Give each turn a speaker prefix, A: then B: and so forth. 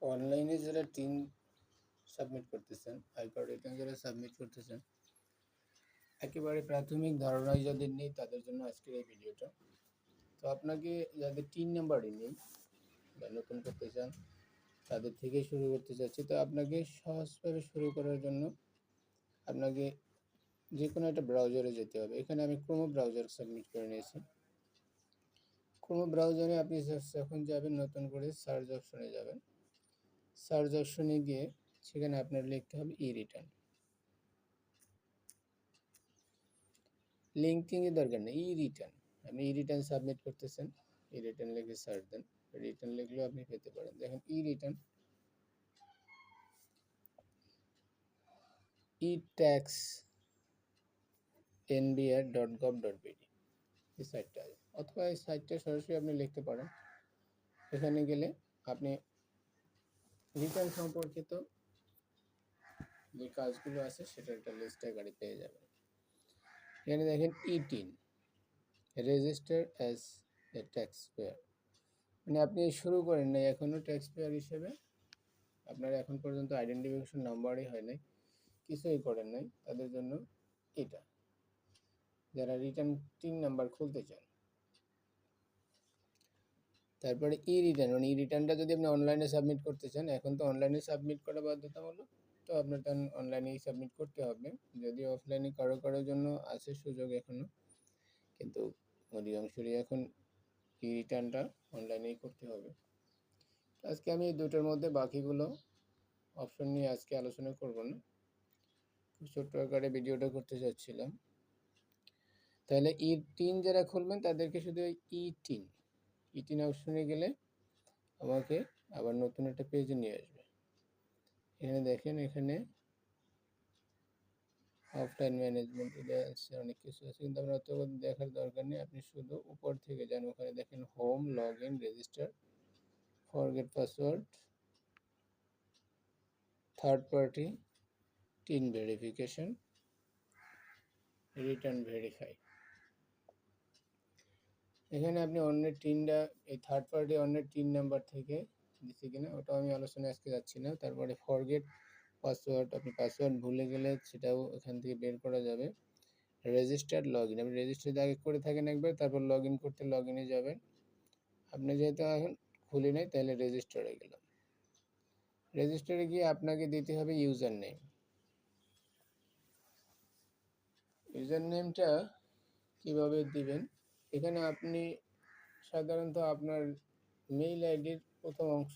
A: অনলাইনে যারা tin submit করতেছেন, আইকার্ড রিটার্ন যারা সাবমিট করতেছেন, একেবারে প্রাথমিক ধারণায় যাদের নেই তাদের জন্য আজকের এই ভিডিওটা। তো আপনাকে যাদের টিন নাম্বারই নেই বা নতুন করতে চান তাদের থেকে শুরু করতে চাচ্ছি। তো আপনাকে সহজভাবে শুরু করার জন্য আপনাকে যে কোনো একটা ব্রাউজারে যেতে হবে। এখানে আমি ক্রোম ব্রাউজার সাবমিট করে নিয়েছি। ক্রোম ব্রাউজারে আপনি যখন যাবেন নতুন করে সার্চ অপশনে যাবেন। সার্চ অপশনে গিয়ে সেখানে আপনার লিখতে হবে ই রিটার্ন। লিঙ্কিংয়ের দরকার নেই, ই রিটার্ন। আপনি ই রিটার্ন সাবমিট করতেছেন, ই রিটার্ন লিখে সার্চ দেন, রিটার্ন লিখলেও আপনি পেতে পারেন। দেখেন ই রিটার্ন e-tax nbr.gov.bd এই সাইটটা আছে, অথবা এই সাইটটা সরাসরি আপনি লিখতে পারেন। এখানে গেলে আপনি রিটার্ন সম্পর্কিত যে কাজগুলো আছে সেটা একটা লিস্টে গাড়ি পেয়ে যাবেন। এখানে দেখেন e TIN register as a tax payer, মানে আপনি শুরু করেন নাই এখনও ট্যাক্স পেয়ার হিসেবে, আপনার এখন পর্যন্ত আইডেন্টিফিকেশন নাম্বারই হয় নাই, কিছুই করেন নাই, তাদের জন্য এটা। যারা রিটার্ন টিন নাম্বার খুলতে চান, তারপরে ই রিটার্ন, মানে ই রিটার্নটা যদি আপনি অনলাইনে সাবমিট করতে চান, এখন তো অনলাইনে সাবমিট করা বাধ্যতামূলক, তো আপনার তখন অনলাইনেই সাবমিট করতে হবে। যদি অফলাইনে কারোর জন্য আছে সুযোগ এখনও, কিন্তু অধিকাংশরই এখন ই রিটার্নটা অনলাইনেই করতে হবে। আজকে আমি এই দুটোর মধ্যে বাকিগুলো অপশন নিয়ে আজকে আলোচনা করব না, খুব ছোট্ট আকারে ভিডিওটা করতে চাচ্ছিলাম। তাহলে ই টিন যারা খুলবেন তাদেরকে শুধু ই টিন অপশনে গেলে আমাকে আবার নতুন একটা পেজে নিয়ে আসবে। এখানে দেখেন, এখানে অফলাইন ম্যানেজমেন্ট আছে, অনেক কিছু আছে, কিন্তু আপনার তো দেখার দরকার নেই। আপনি শুধু উপর থেকে যান, ওখানে দেখেন home, log in, register, forget password, third party, tin verification, return verify. এখানে আপনি অন্যের টিনটা, এই থার্ড পার্টি অন্যের টিন নাম্বার থেকে দিচ্ছে কিনা ওটাও আমি আলোচনা আজকে যাচ্ছি না। তারপরে ফরগেট পাসওয়ার্ড, আপনি পাসওয়ার্ড ভুলে গেলে সেটাও এখান থেকে বের করা যাবে। রেজিস্টার্ড লগ ইন, আপনি রেজিস্টার আগে করে থাকেন একবার, তারপর লগ ইন করতে লগ ইনে যাবেন। আপনি যেহেতু এখন খুলি নাই তাহলে রেজিস্টারে গেলাম। রেজিস্টারে গিয়ে আপনাকে দিতে হবে ইউজার নেম। ইউজার নেমটা কীভাবে দিবেন, এখানে আপনি সাধারণত আপনার মেইল আইডির প্রথম অংশ